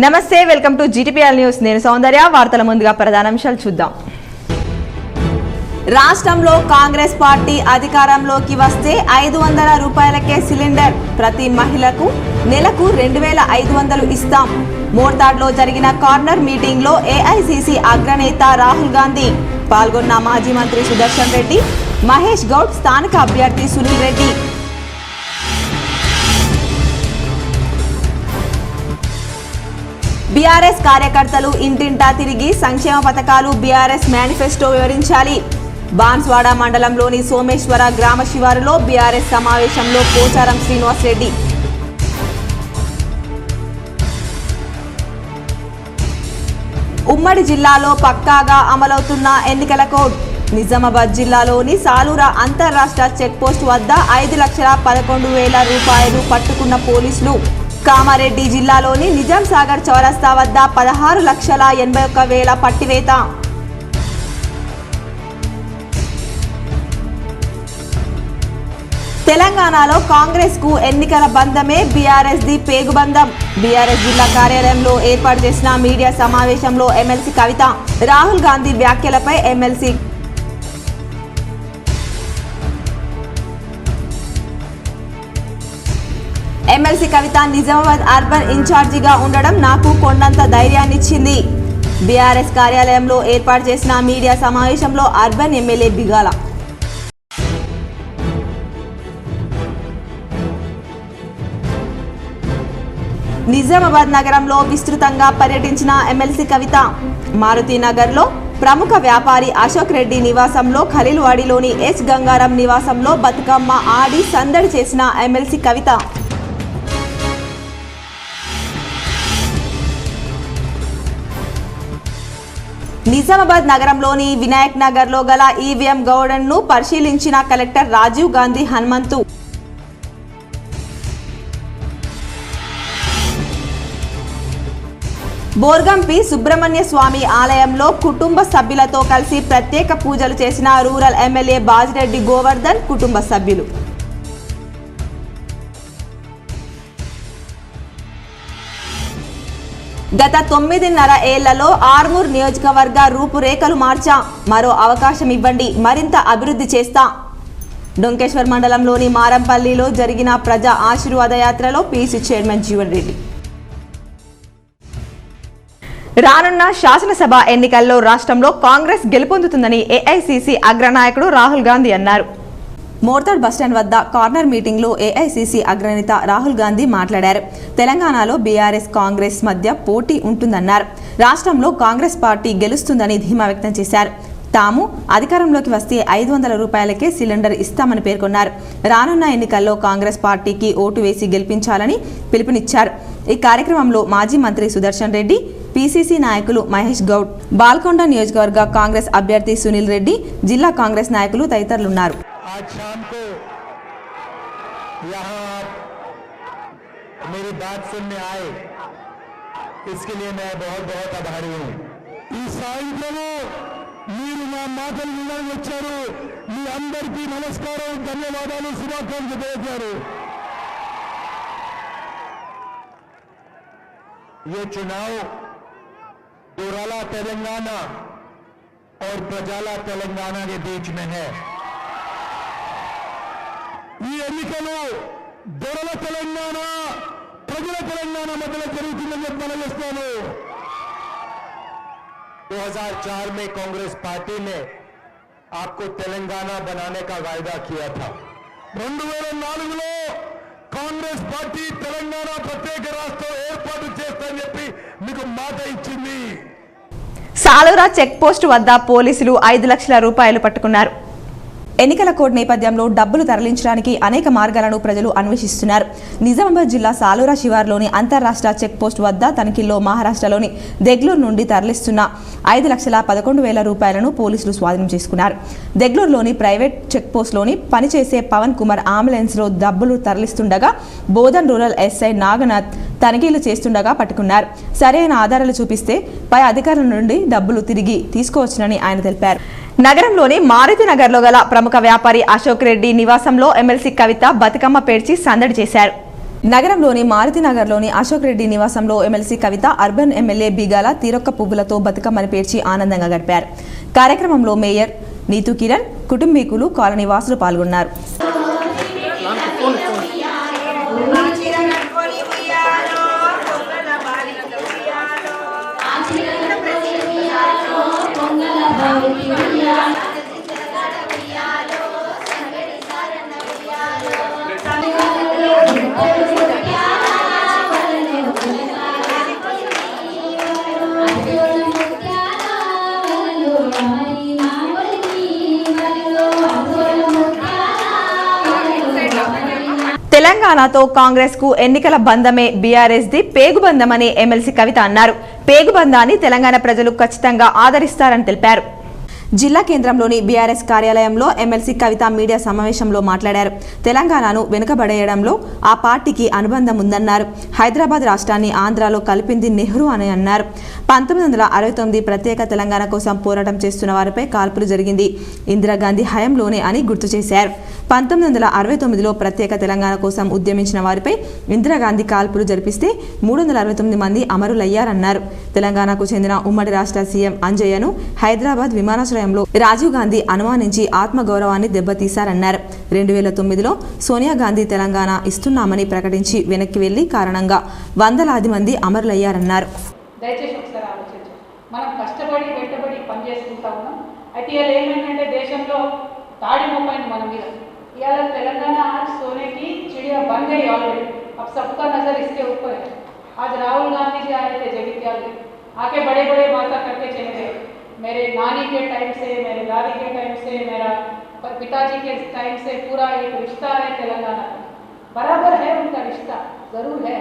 నమస్తే, welcome to GTPL news. నేను సౌందర్య. వార్తల ముందుగా ప్రధానాంశాలు చూద్దాం. రాష్ట్రంలో కాంగ్రెస్ పార్టీ అధికారంలోకి వస్తే 500 రూపాయలకే సిలిండర్, ప్రతి మహిళకు నెలకు 2500 ఇస్తాం. మోర్తాడ్లో జరిగిన కార్నర్ మీటింగ్ లో ఏఐసీసీ అగ్రనేత రాహుల్ గాంధీ పాల్గొన్న మాజీ మంత్రి సుదర్శన్ రెడ్డి, మహేష్ గౌడ్, స్థానిక అభ్యర్థి సునీల్ రెడ్డి. బీఆర్ఎస్ కార్యకర్తలు ఇంటింటా తిరిగి సంక్షేమ పథకాలు బీఆర్ఎస్ మేనిఫెస్టో వివరించాలి. బాన్స్వాడ మండలంలోని సోమేశ్వర గ్రామ శివారులో బీఆర్ఎస్ సమావేశంలో పోచారం శ్రీనివాస్ రెడ్డి. ఉమ్మడి జిల్లాలో పక్కాగా అమలవుతున్న ఎన్నికల కోడ్. నిజామాబాద్ జిల్లాలోని సాలూరా అంతర్రాష్ట్ర చెక్పోస్ట్ వద్ద 5,11,000 రూపాయలు పట్టుకున్న పోలీసులు. కామారెడ్డి జిల్లాలోని నిజాం సాగర్ చౌరస్తా వద్ద 16,81,000 పట్టివేత. తెలంగాణలో కాంగ్రెస్ కు ఎన్నికల బంధమే బీఆర్ఎస్ ది పేగుబంధం. బీఆర్ఎస్ జిల్లా కార్యాలయంలో ఏర్పాటు చేసిన మీడియా సమావేశంలో ఎమ్మెల్సీ కవిత. రాహుల్ గాంధీ వ్యాఖ్యలపై ఎమ్మెల్సీ కవిత, నిజామాబాద్ అర్బన్ ఇన్ఛార్జిగా ఉండడం నాకు కొండంత ధైర్యాన్నిచ్చింది. బీఆర్ఎస్ కార్యాలయంలో ఏర్పాటు చేసిన మీడియా సమావేశంలో అర్బన్ ఎమ్మెల్యే బిగాల. నిజామాబాద్ నగరంలో విస్తృతంగా పర్యటించిన ఎమ్మెల్సీ కవిత మారుతినగర్లో ప్రముఖ వ్యాపారి అశోక్ రెడ్డి నివాసంలో, ఖలీల్వాడిలోని ఎస్ గంగారం నివాసంలో బతుకమ్మ ఆడి సందడి చేసిన ఎమ్మెల్సీ కవిత. నిజామాబాద్ నగరంలోని వినాయక్ నగర్ లో గల ఈవీఎం గౌడన్ ను పరిశీలించిన కలెక్టర్ రాజీవ్ గాంధీ హనుమంతు. బోర్గంపి సుబ్రహ్మణ్య స్వామి ఆలయంలో కుటుంబ సభ్యులతో కలిసి ప్రత్యేక పూజలు చేసిన రూరల్ ఎమ్మెల్యే బాజిరెడ్డి గోవర్ధన్ కుటుంబ సభ్యులు. గత 9.5 ఏళ్లలో ఆర్మూర్ నియోజకవర్గ రూపురేఖలు మార్చా. మరో అవకాశం ఇవ్వండి, మరింత అభివృద్ధి చేస్తా. డొంకేశ్వర్ మండలంలోని మారంపల్లిలో జరిగిన ప్రజా ఆశీర్వాద యాత్రలో పీసీ చైర్మన్ జీవన్ రెడ్డి. రానున్న శాసనసభ ఎన్నికల్లో రాష్ట్రంలో కాంగ్రెస్ గెలుపొందుతుందని ఏఐసీసీ అగ్రనాయకుడు రాహుల్ గాంధీ అన్నారు. మోర్తాడ్ బస్టాండ్ వద్ద కార్నర్ మీటింగ్ లో ఏఐసీసీ అగ్రనేత రాహుల్ గాంధీ మాట్లాడారు. తెలంగాణలో బీఆర్ఎస్ కాంగ్రెస్ మధ్య పోటీ ఉంటుందన్నారు. రాష్ట్రంలో కాంగ్రెస్ పార్టీ గెలుస్తుందని ధీమా వ్యక్తం చేశారు. తాము అధికారంలోకి వస్తే 500 రూపాయలకే సిలిండర్ ఇస్తామని పేర్కొన్నారు. రానున్న ఎన్నికల్లో కాంగ్రెస్ పార్టీకి ఓటు వేసి గెలిపించాలని పిలుపునిచ్చారు. ఈ కార్యక్రమంలో మాజీ మంత్రి సుదర్శన్ రెడ్డి, పీసీసీ నాయకులు మహేష్ గౌడ్, బాల్కొండ నియోజకవర్గ కాంగ్రెస్ అభ్యర్థి సునీల్ రెడ్డి, జిల్లా కాంగ్రెస్ నాయకులు తదితరులున్నారు. आज शाम को यहाँ मेरी बात सुनने आए, इसके लिए मैं बहुत बहुत आभारी हूँ. ఈ సాయంత్రము మీరు నా మాటలు వినడానికి వచ్చారు. మీ అందరికీ నమస్కారం, ధన్యవాదాలు, శుభాకాంక్షలు తెలియజేశారు. ये चुनाव दोराला तेलंगाना और प्रजाला तेलंगाना के बीच में है. ఈ ఎన్నికలు దొరల తెలంగాణ, ప్రజల తెలంగాణ మధ్యలో జరుగుతుందని చెప్పి మనం చేస్తాను. 2004 में कांग्रेस पार्टी ने आपको तेलंगाना बनाने का वायदा किया था. 2004లో కాంగ్రెస్ పార్టీ తెలంగాణ ప్రత్యేక రాష్ట్రం ఏర్పాటు చేస్తానని చెప్పి మీకు మాట ఇచ్చింది. సాలూరా చెక్ పోస్ట్ వద్ద పోలీసులు 5 లక్షల రూపాయలు పట్టుకున్నారు. ఎన్నికల కోడ్ నేపథ్యంలో డబ్బులు తరలించడానికి అనేక మార్గాలను ప్రజలు అన్వేషిస్తున్నారు. నిజామాబాద్ జిల్లా సాలూరా శివార్లోని అంతర్రాష్ట్ర చెక్ పోస్ట్ వద్ద తనిఖీల్లో మహారాష్ట్రలోని దెగ్లూరు నుండి తరలిస్తున్న 5,11,000 రూపాయలను పోలీసులు స్వాధీనం చేసుకున్నారు. దెగ్లూరులోని ప్రైవేట్ చెక్ పోస్ట్లోని పనిచేసే పవన్ కుమార్ అంబులెన్స్లో డబ్బులు తరలిస్తుండగా బోధన్ రూరల్ ఎస్ఐ నాగనాథ్ తనిఖీలు చేస్తుండగా పట్టుకున్నారు. సరైన ఆధారాలు చూపిస్తే పై అధికారుల నుండి డబ్బులు తిరిగి తీసుకోవచ్చునని ఆయన తెలిపారు. నగరంలోని మారుతినగర్లో గల ప్రముఖ వ్యాపారి అశోక్ రెడ్డి నివాసంలో ఎమ్మెల్సీ కవిత బతుకమ్మ పేర్చి సందడి చేశారు. నగరంలోని మారుతినగర్లోని అశోక్ రెడ్డి నివాసంలో ఎమ్మెల్సీ కవిత, అర్బన్ ఎమ్మెల్యే బిగాల తీరొక్క పువ్వులతో బతుకమ్మని పేర్చి ఆనందంగా గడిపారు. కార్యక్రమంలో మేయర్ నీతు కిరణ్, కుటుంబీకులు, కాలనీ వాసులు పాల్గొన్నారు. తెలంగాణతో కాంగ్రెస్ కు ఎన్నికల బంధమే బీఆర్ఎస్ ది పేగుబంధమని ఎమ్మెల్సీ కవిత అన్నారు. పేగుబంధాన్ని తెలంగాణ ప్రజలు ఖచ్చితంగా ఆదరిస్తారని తెలిపారు. జిల్లా కేంద్రంలోని బీఆర్ఎస్ కార్యాలయంలో ఎమ్మెల్సీ కవిత మీడియా సమావేశంలో మాట్లాడారు. తెలంగాణను వెనుకబడేయడంలో ఆ పార్టీకి అనుబంధం ఉందన్నారు. హైదరాబాద్ రాష్ట్రాన్ని ఆంధ్రాలో కలిపింది నెహ్రూ అని అన్నారు. 1969 ప్రత్యేక తెలంగాణ కోసం పోరాటం చేస్తున్న వారిపై కాల్పులు జరిగింది ఇందిరాగాంధీ హయాంలోనే అని గుర్తు చేశారు. 1969లో ప్రత్యేక తెలంగాణ కోసం ఉద్యమించిన వారిపై ఇందిరాగాంధీ కాల్పులు జరిపిస్తే 369 మంది అమరులయ్యారన్నారు. తెలంగాణకు చెందిన ఉమ్మడి రాష్ట్ర సీఎం అంజయ్యను హైదరాబాద్ విమానాశ్రయంలో రాజీవ్ గాంధీ అనుమానించి ఆత్మగౌరవాన్ని దెబ్బతీశారన్నారు. 2009లో సోనియా గాంధీ తెలంగాణ ఇస్తున్నామని ప్రకటించి వెనక్కి వెళ్లి కారణంగా వందలాది మంది అమరులయ్యారన్నారు. దయచేసి ఒకసారి ఆలోచించండి. మనం కష్టపడి వెంటబడి పని చేసుకుంటా ఉన్నాం. అయితే ఇవాళ ఏమైందంటే దేశంలో తాడి మోపైంది మన మీద. इवाल तेलंगाना आज सोने की चिड़िया बन गई ऑलरेडी. अब सबका नजर इसके ऊपर है. आज राहुल गांधी जी आए थे जगित्याल में, आके बड़े बड़े बातें करके चले गए. मेरे नानी के टाइम से, मेरे दादी के टाइम से, मेरा पिताजी के टाइम से पूरा एक रिश्ता है तेलंगाना का. बराबर है उनका रिश्ता, जरूर है.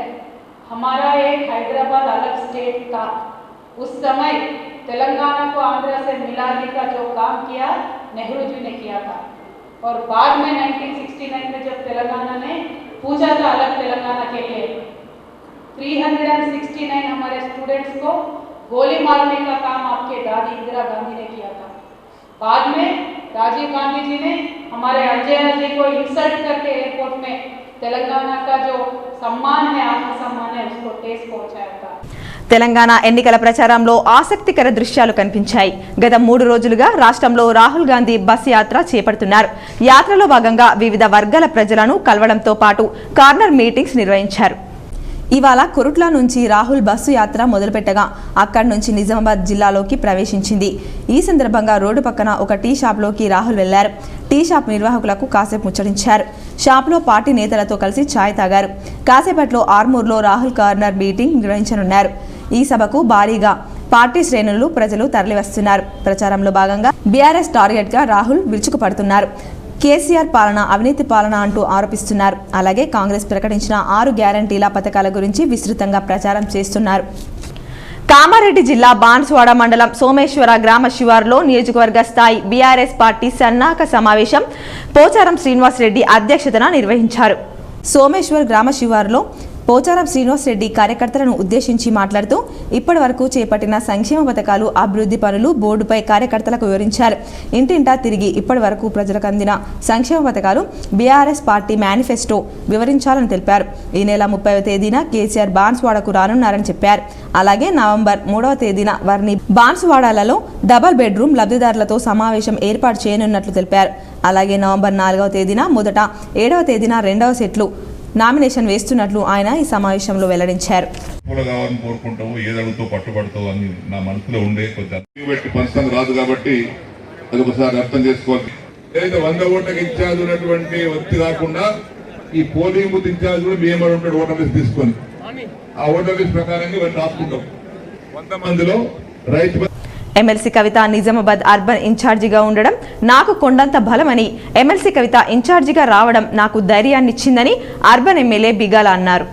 हमारा एक हैदराबाद अलग स्टेट था. उस समय तेलंगाना को आंध्र से मिलाने का जो काम किया नेहरू जी ने किया था. और बाद में 1969 में जब तेलंगाना ने पूछा था अलग तेलंगाना के लिए, 369 हमारे स्टूडेंट्स को गोली मारने का काम आपके दादी इंदिरा गांधी ने किया था. बाद में राजीव गांधी जी ने हमारे अजय जी को इंसल्ट करके एयरपोर्ट में तेलंगाना का जो सम्मान है, आत्मसम्मान है, उसको ठेस पहुंचाया था. తెలంగాణ ఎన్నికల ప్రచారంలో ఆసక్తికర దృశ్యాలు కనిపించాయి. గత 3 రోజులుగా రాష్ట్రంలో రాహుల్ గాంధీ బస్ యాత్ర చేపడుతున్నారు. యాత్రలో భాగంగా వివిధ వర్గాల ప్రజలను కలవడంతో పాటు కార్నర్ మీటింగ్స్ నిర్వహించారు. ఇవాళ కొరుట్ల నుంచి రాహుల్ బస్సు యాత్ర మొదలుపెట్టగా అక్కడి నుంచి నిజామాబాద్ జిల్లాలోకి ప్రవేశించింది. ఈ సందర్భంగా రోడ్డు పక్కన ఒక టీ షాప్లోకి రాహుల్ వెళ్లారు. టీ షాప్ నిర్వాహకులకు కాసేపు ముచ్చటించారు. షాప్లో పార్టీ నేతలతో కలిసి ఛాయ్ తాగారు. కాసేపట్లో ఆర్మూర్లో రాహుల్ కార్నర్ మీటింగ్ నిర్వహించనున్నారు. ఈ సభకు భారీగా పార్టీ శ్రేణులు ప్రజలు తరలివస్తున్నారు. ప్రచారంలో భాగంగా బీఆర్ఎస్ టార్గెట్ గా రాహుల్ విరుచుకుపడుతున్నారు. కేసీఆర్ పాలన అవినీతి పాలన అంటూ ఆరోపిస్తున్నారు. అలాగే కాంగ్రెస్ ప్రకటించిన 6 గ్యారంటీల పథకాల గురించి విస్తృతంగా ప్రచారం చేస్తున్నారు. కామారెడ్డి జిల్లా బాన్సువాడ మండలం సోమేశ్వర గ్రామ శివారులో నియోజకవర్గ స్థాయి బీఆర్ఎస్ పార్టీ సన్నాహక సమావేశం పోచారం శ్రీనివాస్ రెడ్డి అధ్యక్షతన నిర్వహించారు. సోమేశ్వర్ గ్రామ శివారులో పోచారం శ్రీనివాస్ రెడ్డి కార్యకర్తలను ఉద్దేశించి మాట్లాడుతూ ఇప్పటి వరకు చేపట్టిన సంక్షేమ పథకాలు, అభివృద్ధి పనులు బోర్డుపై కార్యకర్తలకు వివరించారు. ఇంటింటా తిరిగి ఇప్పటి వరకు ప్రజలకు అందిన సంక్షేమ పథకాలు, బీఆర్ఎస్ పార్టీ మేనిఫెస్టో వివరించాలని తెలిపారు. ఈ నెల 30వ తేదీన కేసీఆర్ బాన్సువాడకు రానున్నారని చెప్పారు. అలాగే నవంబర్ 3వ తేదీన వారిని బాన్సువాడలలో డబుల్ బెడ్రూమ్ లబ్ధిదారులతో సమావేశం ఏర్పాటు చేయనున్నట్లు తెలిపారు. అలాగే నవంబర్ 4వ తేదీన మొదట, 7వ తేదీన 2వ సెట్లు నామినేషన్ వేస్తున్నట్లు ఆయన ఈ సమావేశంలో వెల్లడించారు. ఏదడుగుతో పట్టుబడతావు అని నా మనసులో ఉండే కొంచెం పంచడం రాదు కాబట్టి అది ఒకసారి అర్థం చేసుకోవాలి. ఏదైతే 100 ఓట్లకు ఇన్ఛార్జ్ ఉన్నటువంటి వ్యక్తి కాకుండా ఈ పోలింగ్ బూత్ ఇన్ఛార్జ్ కూడా మేము ఉంటాడు ఓటర్ లిస్ట్ తీసుకొని ఆ ఓటర్ లిస్ట్ ప్రకారంగా మేము రాసుకుంటాం. 100 మందిలో రైతు ఎమ్మెల్సీ కవిత నిజామాబాద్ అర్బన్ ఇన్ఛార్జిగా ఉండడం నాకు కొండంత బలమని, ఎమ్మెల్సీ కవిత ఇన్ఛార్జిగా రావడం నాకు ధైర్యాన్నిచ్చిందని అర్బన్ ఎమ్మెల్యే బిగాల అన్నారు.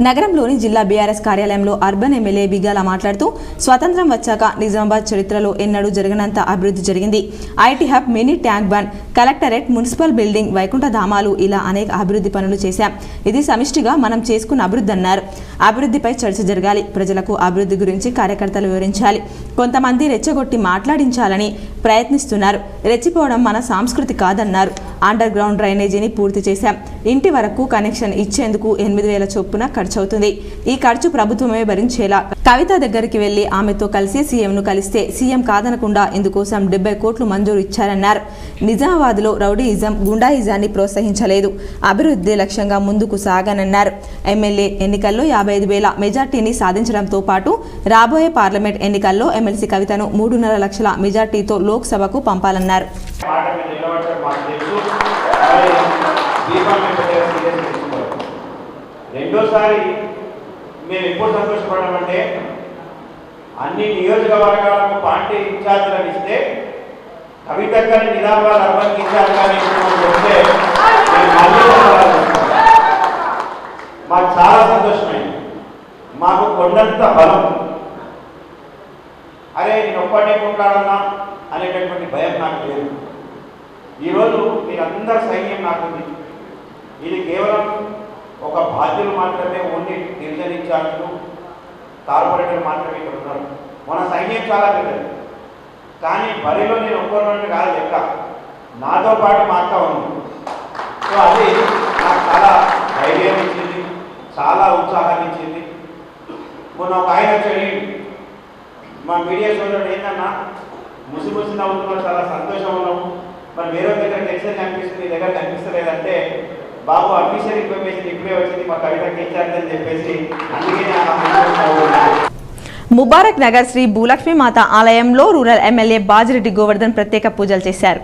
నగరంలోని జిల్లా బీఆర్ఎస్ కార్యాలయంలో అర్బన్ ఎమ్మెల్యే బిగాల మాట్లాడుతూ స్వతంత్రం వచ్చాక నిజామాబాద్ చరిత్రలో ఎన్నడూ జరగనంత అభివృద్ధి జరిగింది. IT hub, mini tank bund, collectorate, municipal building, వైకుంఠ ధామాలు ఇలా అనేక అభివృద్ధి పనులు చేశాం. ఇది సమిష్టిగా మనం చేసుకున్న అభివృద్ధి అన్నారు. అభివృద్ధిపై చర్చ జరగాలి. ప్రజలకు అభివృద్ధి గురించి కార్యకర్తలు వివరించాలి. కొంతమంది రెచ్చగొట్టి మాట్లాడించాలని ప్రయత్నిస్తున్నారు. రెచ్చిపోవడం మన సంస్కృతి కాదన్నారు. అండర్ గ్రౌండ్ డ్రైనేజీని పూర్తి చేశాం. ఇంటి వరకు కనెక్షన్ ఇచ్చేందుకు 8,000 చొప్పున ఖర్చవుతుంది. ఈ ఖర్చు ప్రభుత్వమే భరించేలా కవిత దగ్గరికి వెళ్లి ఆమెతో కలిసి సీఎంను కలిస్తే సీఎం కాదనకుండా ఇందుకోసం 70 కోట్లు మంజూరు ఇచ్చారన్నారు. నిజామాబాద్లో రౌడీయిజం, గుండాయిజాన్ని ప్రోత్సహించలేదు. అభివృద్ధి లక్ష్యంగా ముందుకు సాగానన్నారు. ఎమ్మెల్యే ఎన్నికల్లో 55,000 మెజార్టీని సాధించడంతో పాటు రాబోయే పార్లమెంట్ ఎన్నికల్లో ఎమ్మెల్సీ కవితను 3.5 లక్షల మెజార్టీతో లోక్సభకు పంపాలన్నారు. రెండోసారి మేము ఎప్పుడు సంతోషపడమంటే అన్ని నియోజకవర్గాలకు పార్టీ ఇన్ఛార్జీలను ఇస్తే కవిత గారి నిజామాబాద్ అర్బన్ ఇన్ఛార్జిగా చెప్తే మాకు చాలా సంతోషమైంది. మాకు కొండంత బలం. అరే నేను ఒక్కటే కొట్లాడన్నా అనేటటువంటి భయం నాకు లేదు. ఈరోజు మీరందరూ సైన్యం నాకుంది. ఇది కేవలం ఒక బాధ్యులు మాత్రమే, ఓన్లీ డివిజన్ ఇన్ఛార్జీలు, కార్పొరేటర్ మాత్రమే ఇక్కడ ఉన్నారు. మన సైన్యం చాలా పెద్దది. కానీ బరిలో నేను ఒక్కరిని కాదు లెక్క, నాతో పాటు మా అక్క ఉంది. సో అది నాకు చాలా ధైర్యం ఇచ్చింది, చాలా ఉత్సాహాన్ని ఇచ్చింది. మొన్న ఒక ఆయన వచ్చి మా మీడియా సోదరుడు ఏంటన్నా ముసి నవ్వుతున్నా, చాలా సంతోషం ఉన్నాము, మరి వేరే దగ్గర టెన్షన్ కనిపిస్తుంది, దగ్గర కనిపిస్తలేదంటే బాబు అఫీషియల్ ఇన్ఫర్మేషన్ ఇప్పుడే వచ్చింది మా కవితకి ఇచ్చారని చెప్పేసి అందుకే ముబారక్ నగర్ శ్రీ భూలక్ష్మి మాత ఆలయంలో రూరల్ ఎమ్మెల్యే బాజిరెడ్డి గోవర్ధన్ ప్రత్యేక పూజలు చేశారు.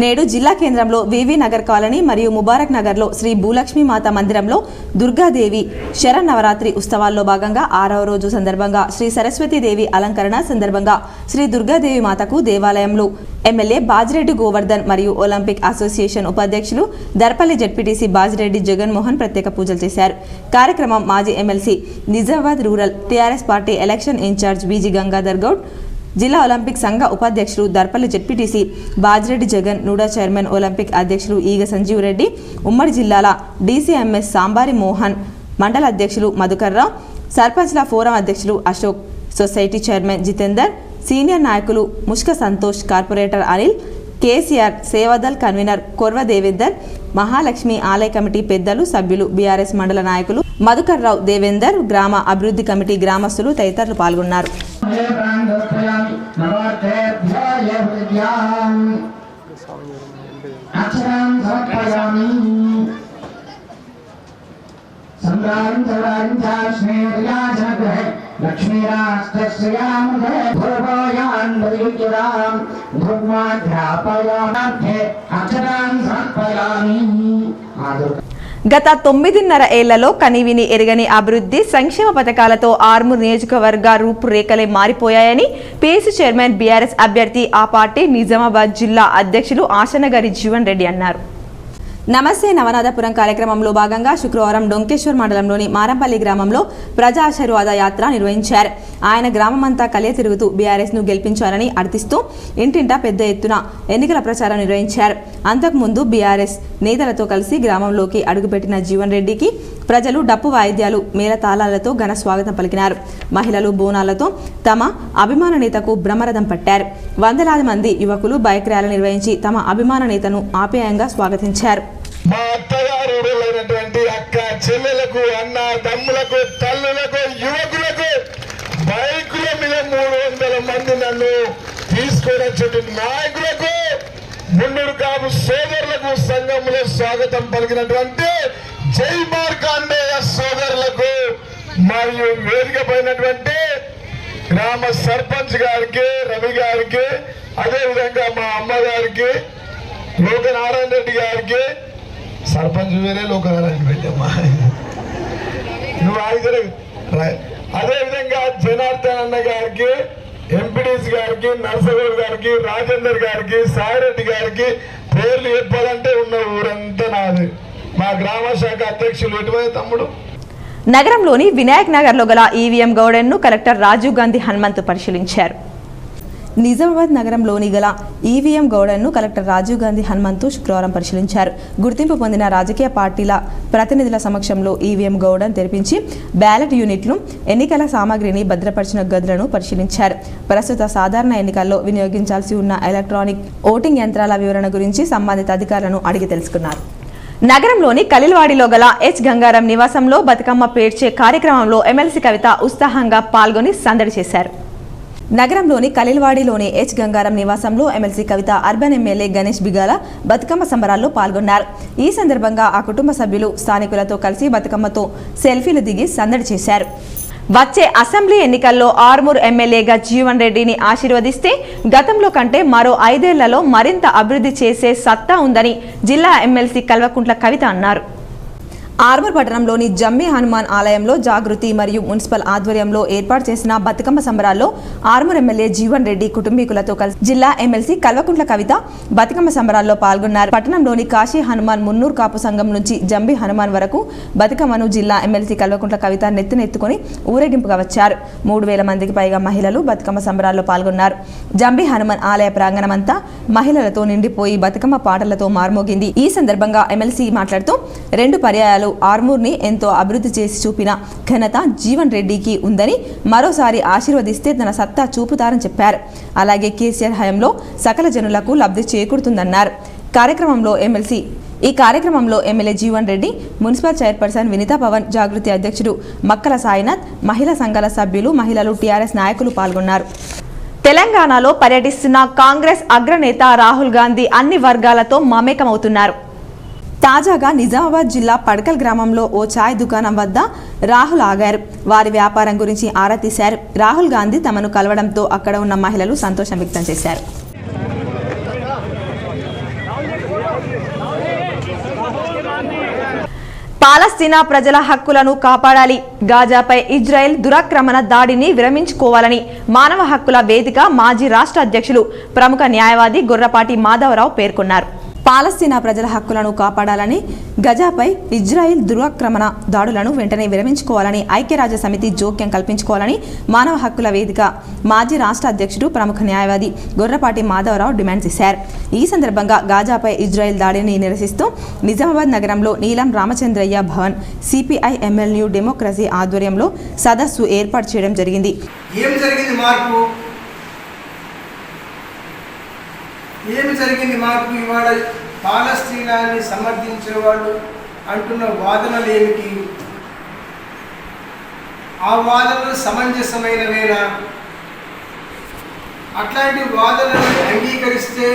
నేడు జిల్లా కేంద్రంలో వివి నగర్ కాలనీ మరియు ముబారక్ నగర్లో శ్రీ భూలక్ష్మి మాత మందిరంలో దుర్గాదేవి శరన్నవరాత్రి ఉత్సవాల్లో భాగంగా 6వ రోజు సందర్భంగా శ్రీ సరస్వతీదేవి అలంకరణ సందర్భంగా శ్రీ దుర్గాదేవి మాతకు దేవాలయంలో ఎమ్మెల్యే బాజిరెడ్డి గోవర్ధన్ మరియు ఒలింపిక్ అసోసియేషన్ ఉపాధ్యక్షులు దర్పల్లి జెడ్పీటీసీ బాజిరెడ్డి జగన్మోహన్ ప్రత్యేక పూజలు చేశారు. కార్యక్రమం మాజీ MLC Nizamabad rural TRS party election incharge B G Gangadhar Goud, జిల్లా ఒలింపిక్ సంఘ ఉపాధ్యక్షులు Darpalli ZPTC Bajireddy Jagan, NUDA chairman olympic అధ్యక్షులు ఈగ సంజీవ్ రెడ్డి, ఉమ్మడి జిల్లాల డీసీఎంఎస్ సాంబారి మోహన్, మండల అధ్యక్షులు మధుకర్రావు, సర్పంచ్ల ఫోరం అధ్యక్షులు Ashok, society chairman Jitender, senior నాయకులు Mushka Santosh, corporator Anil, KCR Sevadal convener Korva Devender, Mahalakshmi ఆలయ కమిటీ పెద్దలు, సభ్యులు, బీఆర్ఎస్ మండల నాయకులు మధుకర్రావు, దేవేందర్, గ్రామ అభివృద్ధి కమిటీ గ్రామస్తులు తదితరులు పాల్గొన్నారు. గత 9.5 ఏళ్లలో కనివిని ఎరగని అభివృద్ధి సంక్షేమ పథకాలతో ఆర్మూర్ నియోజకవర్గ రూపురేఖలే మారిపోయాయని పీఎస్ చైర్మన్ బీఆర్ఎస్ అభ్యర్థి ఆ పార్టీ నిజామాబాద్ జిల్లా అధ్యక్షులు ఆశనగారి జీవన్ రెడ్డి అన్నారు. నమస్తే నవనాథపురం కార్యక్రమంలో భాగంగా శుక్రవారం డొంకేశ్వర్ మండలంలోని మారంపల్లి గ్రామంలో ప్రజా ఆశీర్వాద యాత్ర నిర్వహించారు. ఆయన గ్రామమంతా కలియ తిరుగుతూ బీఆర్ఎస్ను గెలిపించాలని అర్థిస్తూ ఇంటింటా పెద్ద ఎత్తున ఎన్నికల ప్రచారం నిర్వహించారు. అంతకుముందు బీఆర్ఎస్ నేతలతో కలిసి గ్రామంలోకి అడుగుపెట్టిన జీవన్ రెడ్డికి ప్రజలు డప్పు వాయిద్యాలు, మేళతాళాలతో ఘన స్వాగతం పలికినారు. మహిళలు బోనాలతో తమ అభిమాన నేతకు బ్రహ్మరథం పట్టారు. వందలాది మంది యువకులు బైక్ ర్యాలీ నిర్వహించి తమ అభిమాన నేతను ఆప్యాయంగా స్వాగతించారు. మా అత్తగారు అయినటువంటి అక్క చెల్లెలకు, అన్న తమ్ములకు, తల్లులకు, యువకులకు బైకుల మీద 300 మంది నన్ను తీసుకొని నాయకులకు, మున్నూరు కాపు సోదరులకు, సంఘంలో స్వాగతం పలికినటువంటి జై మార్కాండేయ సోదరులకు మరియు వేదిక పైనటువంటి గ్రామ సర్పంచ్ గారికి, రవి గారికి, అదేవిధంగా మా అమ్మగారికి, లోకనారాయణ రెడ్డి గారికి, సర్పంచ్ వేరే లోకనారాయణ రెడ్డి అమ్మా నువ్వు ఆగితే, అదేవిధంగా జనార్దన్ అన్న గారికి, ఎంపీడీసీ గారికి, నర్సగౌడ్ గారికి, రాజేందర్ గారికి, సాయిరెడ్డి గారికి పేర్లు చెప్పాలంటే ఉన్న ఊరంతా నాది. మా గ్రామ శాఖ అధ్యక్షులు ఎటువై తమ్ముడు. నగరంలోని వినాయక్ నగర్లో గల ఈవీఎం గౌడెన్ను కలెక్టర్ రాజీవ్ గాంధీ హనుమంతు పరిశీలించారు. నిజామాబాద్ నగరంలోని గల ఈవీఎం గౌడన్ను కలెక్టర్ రాజీవ్ గాంధీ హనుమంతు శుక్రవారం పరిశీలించారు. గుర్తింపు పొందిన రాజకీయ పార్టీల ప్రతినిధుల సమక్షంలో ఈవీఎం గౌడన్ తెరిపించి బ్యాలెట్ యూనిట్లు, ఎన్నికల సామాగ్రిని భద్రపరిచిన గదులను పరిశీలించారు. ప్రస్తుత సాధారణ ఎన్నికల్లో వినియోగించాల్సి ఉన్న ఎలక్ట్రానిక్ ఓటింగ్ యంత్రాల వివరణ గురించి సంబంధిత అధికారులను అడిగి తెలుసుకున్నారు. నగరంలోని కలిల్వాడిలో గల హెచ్ గంగారం నివాసంలో బతుకమ్మ పేర్చే కార్యక్రమంలో ఎమ్మెల్సీ కవిత ఉత్సాహంగా పాల్గొని సందడి చేశారు. నగరంలోని కలిల్వాడిలోని హెచ్ గంగారం నివాసంలో ఎమ్మెల్సీ కవిత, అర్బన్ ఎమ్మెల్యే గణేష్ బిగాల బతుకమ్మ సంబరాల్లో పాల్గొన్నారు. ఈ సందర్భంగా ఆ కుటుంబ సభ్యులు స్థానికులతో కలిసి బతుకమ్మతో సెల్ఫీలు దిగి సందడి చేశారు. వచ్చే అసెంబ్లీ ఎన్నికల్లో ఆర్మూర్ ఎమ్మెల్యేగా జీవన్ రెడ్డిని ఆశీర్వదిస్తే గతంలో కంటే మరో 5 ఏళ్లలో మరింత అభివృద్ధి చేసే సత్తా ఉందని జిల్లా ఎమ్మెల్సీ కల్వకుంట్ల కవిత అన్నారు. ఆర్మూర్ పట్టణంలోని జమ్మి హనుమాన్ ఆలయంలో జాగృతి మరియు మున్సిపల్ ఆధ్వర్యంలో ఏర్పాటు చేసిన బతుకమ్మ సంబరాల్లో ఆర్మూర్ ఎమ్మెల్యే జీవన్ రెడ్డి కుటుంబీకులతో కలిసి జిల్లా ఎమ్మెల్సీ కల్వకుంట్ల కవిత బతుకమ్మ సంబరాల్లో పాల్గొన్నారు. పట్టణంలోని కాశీ హనుమాన్ మున్నూరు కాపు సంఘం నుంచి జంబి హనుమాన్ వరకు బతుకమ్మను జిల్లా ఎమ్మెల్సీ కల్వకుంట్ల కవిత నెత్తినెత్తుకుని ఊరేగింపుగా వచ్చారు. 3000 మందికి పైగా మహిళలు బతుకమ్మ సంబరాల్లో పాల్గొన్నారు. జంబి హనుమాన్ ఆలయ ప్రాంగణమంతా మహిళలతో నిండిపోయి బతుకమ్మ పాటలతో మార్మోగింది. ఈ సందర్భంగా ఎమ్మెల్సీ మాట్లాడుతూ 2 పర్యాయాలు ఆర్మూర్ని ఎంతో అభివృద్ధి చేసి చూపిన ఘనత జీవన్ రెడ్డికి ఉందని, మరోసారి ఆశీర్వదిస్తే తన సత్తా చూపుతారని చెప్పారు. అలాగే కేసీఆర్ హయాంలో సకల జనులకు లబ్ధి చేకూరుతుందన్నారు. ఈ కార్యక్రమంలో MLA Jeevan Reddy, municipal chairperson Vinitha Pavan, Jagruthi అధ్యక్షుడు మక్కల సాయినాథ్, మహిళా సంఘాల సభ్యులు, మహిళలు, టీఆర్ఎస్ నాయకులు పాల్గొన్నారు. తెలంగాణలో పర్యటిస్తున్న కాంగ్రెస్ అగ్రనేత రాహుల్ గాంధీ అన్ని వర్గాలతో మమేకమవుతున్నారు. తాజాగా నిజామాబాద్ జిల్లా పడకల్ గ్రామంలో ఓ ఛాయ్ దుకాణం వద్ద రాహుల్ ఆగారు. వారి వ్యాపారం గురించి ఆరా తీశారు. రాహుల్ గాంధీ తమను కలవడంతో అక్కడ ఉన్న మహిళలు సంతోషం వ్యక్తం చేశారు. పాలస్తీనా ప్రజల హక్కులను కాపాడాలి, గాజాపై ఇజ్రాయెల్ దురాక్రమణ దాడిని విరమించుకోవాలని మానవ హక్కుల వేదిక మాజీ రాష్ట్ర అధ్యక్షులు, ప్రముఖ న్యాయవాది గొర్రపాటి మాధవరావు పేర్కొన్నారు. పాలస్తీనా ప్రజల హక్కులను కాపాడాలని, గజాపై ఇజ్రాయిల్ దురాక్రమణ దాడులను వెంటనే విరమించుకోవాలని, ఐక్యరాజ్య సమితి జోక్యం కల్పించుకోవాలని మానవ హక్కుల వేదిక మాజీ రాష్ట్ర అధ్యక్షుడు, ప్రముఖ న్యాయవాది గొర్రపాటి మాధవరావు డిమాండ్ చేశారు. ఈ సందర్భంగా గాజాపై ఇజ్రాయిల్ దాడిని నిరసిస్తూ నిజామాబాద్ నగరంలో నీలం Ramachandraiah Bhavan, CPI ML new democracy ఆధ్వర్యంలో సదస్సు ఏర్పాటు చేయడం జరిగింది. ఏమి జరిగింది మార్పు? ఇవాళ పాలస్తీనాన్ని సమర్థించే వాళ్ళు అంటున్న వాదనలు ఏమిటి? ఆ వాదనలు సమంజసమైనవేనా? అట్లాంటి వాదనలను అంగీకరిస్తే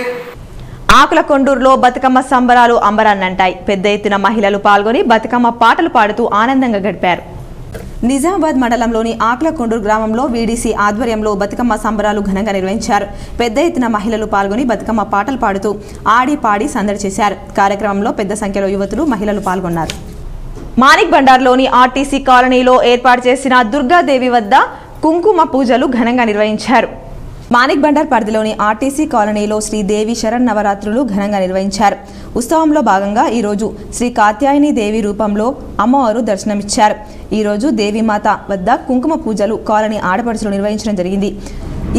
ఆకులకొండూరులో బతుకమ్మ సంబరాలు అంబరాన్నంటాయి. పెద్ద ఎత్తున మహిళలు పాల్గొని బతుకమ్మ పాటలు పాడుతూ ఆనందంగా గడిపారు. నిజామాబాద్ మండలంలోని ఆకులకొండూరు గ్రామంలో వీడీసీ ఆధ్వర్యంలో బతుకమ్మ సంబరాలు ఘనంగా నిర్వహించారు. పెద్ద ఎత్తున మహిళలు పాల్గొని బతుకమ్మ పాటలు పాడుతూ ఆడి పాడి సందడి చేశారు. కార్యక్రమంలో పెద్ద సంఖ్యలో యువతులు, మహిళలు పాల్గొన్నారు. మాణిక్ బండార్లోని ఆర్టీసీ కాలనీలో ఏర్పాటు చేసిన దుర్గాదేవి వద్ద కుంకుమ పూజలు ఘనంగా నిర్వహించారు. మాణిక్ బండార్ పరిధిలోని ఆర్టీసీ కాలనీలో శ్రీదేవి శరన్నవరాత్రులు ఘనంగా నిర్వహించారు. ఉత్సవంలో భాగంగా ఈరోజు శ్రీ కాత్యాయని దేవి రూపంలో అమ్మవారు దర్శనమిచ్చారు. ఈరోజు దేవీమాత వద్ద కుంకుమ పూజలు కాలనీ ఆడపడుచులు నిర్వహించడం జరిగింది.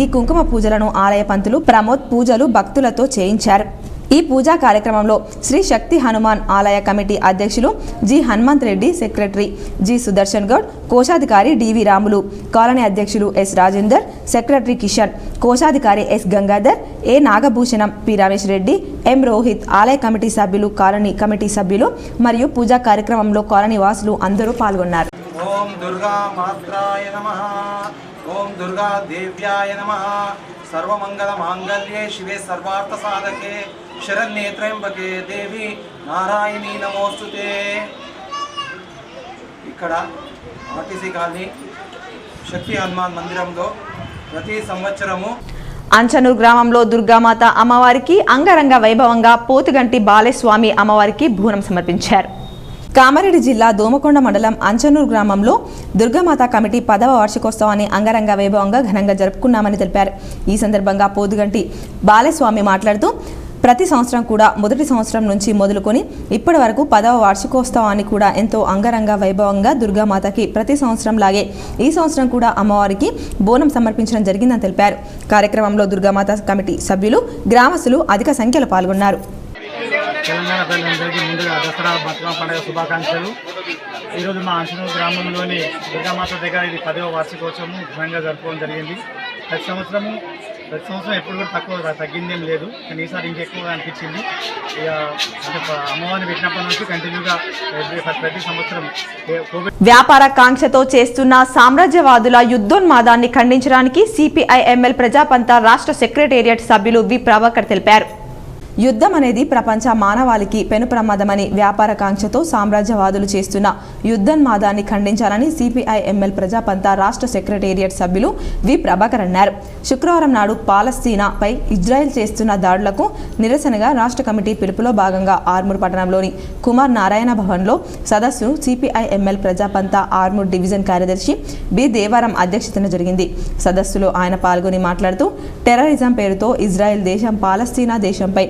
ఈ కుంకుమ పూజలను ఆలయ పంతులు ప్రమోద్ పూజలు భక్తులతో చేయించారు. ఈ పూజా కార్యక్రమంలో శ్రీ శక్తి హనుమాన్ ఆలయ కమిటీ అధ్యక్షులు G Hanumanth Reddy, secretary G Sudarshan Goud, కోశాధికారి డివి రాములు, కాలనీ అధ్యక్షులు ఎస్ రాజేందర్, సెక్రటరీ కిషన్, కోశాధికారి ఎస్ గంగాధర్, ఏ నాగభూషణం, పి రమేష్ రెడ్డి, ఎం రోహిత్, ఆలయ కమిటీ సభ్యులు, కాలనీ కమిటీ సభ్యులు మరియు పూజా కార్యక్రమంలో కాలనీ వాసులు అందరూ పాల్గొన్నారు. ఓం దుర్గా మాత్రాయ నమః, ఓం దుర్గా దేవ్యాయ నమః. సర్వమంగళ మాంగళ్యే శివే సర్వార్థ సాధకే శరణ్యే త్రయంబకే దేవి నారాయణీ నమోస్తుతే. ఇక్కడ ఆర్టీసీ కాలనీ శక్తి హనుమాన్ మందిరంలో ప్రతి సంవత్సరము అంచనూరు గ్రామంలో దుర్గామాత అమ్మవారికి అంగరంగ వైభవంగా పోతుగంటి బాలేస్వామి అమ్మవారికి బోనం సమర్పించారు. కామారెడ్డి జిల్లా దోమకొండ మండలం అంచనూరు గ్రామంలో దుర్గామాత కమిటీ 10వ వార్షికోత్సవాన్ని అంగరంగ వైభవంగా ఘనంగా జరుపుకున్నామని తెలిపారు. ఈ సందర్భంగా పోతుగంటి బాలేస్వామి మాట్లాడుతూ ప్రతి సంవత్సరం కూడా మొదటి సంవత్సరం నుంచి మొదలుకొని ఇప్పటి వరకు 10వ వార్షికోత్సవాన్ని కూడా ఎంతో అంగరంగ వైభవంగా దుర్గామాతకి ప్రతి సంవత్సరం లాగే ఈ సంవత్సరం కూడా అమ్మవారికి బోనం సమర్పించడం జరిగిందని తెలిపారు. కార్యక్రమంలో దుర్గామాత కమిటీ సభ్యులు, గ్రామస్తులు అధిక సంఖ్యలో పాల్గొన్నారు. తెలంగాణ ప్రజలందరికీ ముందుగా దసరా బతుకమ్మ పండుగ శుభాకాంక్షలు. ఈరోజు మా అంచనూరు గ్రామంలోని దుర్గామాత దగ్గర ఇది 10వ వార్షికోత్సవం ఘనంగా జరుపుకోవడం జరిగింది. ప్రతి సంవత్సరం ఎప్పుడు కూడా తగ్గిందేం లేదు, కానీ ఈసారి ఇంకెక్కువగా అనిపించింది. ఇక అంటే అమ్మవారిని పెట్టినప్పటి నుంచి కంటిన్యూగా ప్రతి సంవత్సరం వ్యాపార కాంక్షతో చేస్తున్న సామ్రాజ్యవాదుల యుద్ధోన్మాదాన్ని ఖండించడానికి సిపిఐ-ఎంఎల్ ప్రజాపంత రాష్ట్ర సెక్రటేరియట్ సభ్యులు వి ప్రభాకర్ తెలిపారు. యుద్ధం అనేది ప్రపంచ మానవాళికి పెను ప్రమాదమని, వ్యాపార కాంక్షతో సామ్రాజ్యవాదులు చేస్తున్న యుద్ధోన్మాదాన్ని ఖండించాలని సిపిఐ-ఎంఎల్ ప్రజాపంత రాష్ట్ర సెక్రటేరియట్ సభ్యులు వి ప్రభాకర్ అన్నారు. శుక్రవారం నాడు పాలస్తీనాపై ఇజ్రాయెల్ చేస్తున్న దాడులకు నిరసనగా రాష్ట్ర కమిటీ పిలుపులో భాగంగా ఆర్మూర్ పట్టణంలోని కుమార్ నారాయణ భవన్లో సదస్సు సిపిఐ-ఎంఎల్ ప్రజాపంత ఆర్మూర్ డివిజన్ కార్యదర్శి బి దేవారం అధ్యక్షతన జరిగింది. సదస్సులో ఆయన పాల్గొని మాట్లాడుతూ టెర్రరిజం పేరుతో ఇజ్రాయెల్ దేశం పాలస్తీనా దేశంపై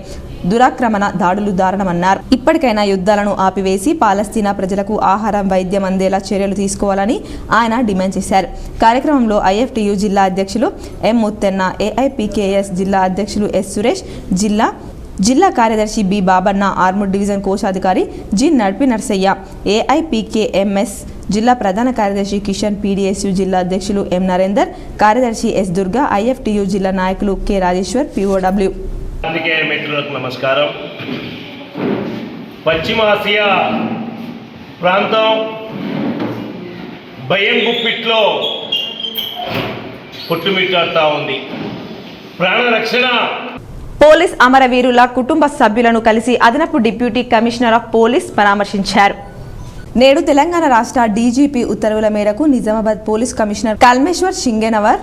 దురాక్రమణ దాడులు దారుణమన్నారు. ఇప్పటికైనా యుద్ధాలను ఆపివేసి పాలస్తీనా ప్రజలకు ఆహారం, వైద్యం అందేలా చర్యలు తీసుకోవాలని ఆయన డిమాండ్ చేశారు. కార్యక్రమంలో ఐఎఫ్టియు జిల్లా అధ్యక్షులు ఎం ముత్తెన్న, ఏఐపికేఎస్ జిల్లా అధ్యక్షులు ఎస్ సురేష్, జిల్లా కార్యదర్శి బి బాబన్న, ఆర్మూర్ డివిజన్ కోశాధికారి జి నడిపి నర్సయ్య, ఏఐపికేఎంఎస్ జిల్లా ప్రధాన కార్యదర్శి కిషన్, పీడీఎస్యు జిల్లా అధ్యక్షులు ఎం నరేందర్, కార్యదర్శి ఎస్ దుర్గా, ఐఎఫ్టియు జిల్లా నాయకులు కె రాజేశ్వర్, పిఓడబ్ల్యూ. మిత్రులకు నమస్కారం. పశ్చిమాసియా ప్రాంతం భయం గుప్పిట్లో కొట్టుమిట్టాడుతూ ఉంది. ప్రాణరక్షణ పోలీస్ అమరవీరుల కుటుంబ సభ్యులను కలిసి అదనపు డిప్యూటీ కమిషనర్ ఆఫ్ పోలీస్ పరామర్శించారు. నేడు తెలంగాణ రాష్ట్ర డీజీపీ ఉత్తర్వుల మేరకు నిజామాబాద్ పోలీస్ కమిషనర్ కల్మేశ్వర్ షింగేనవర్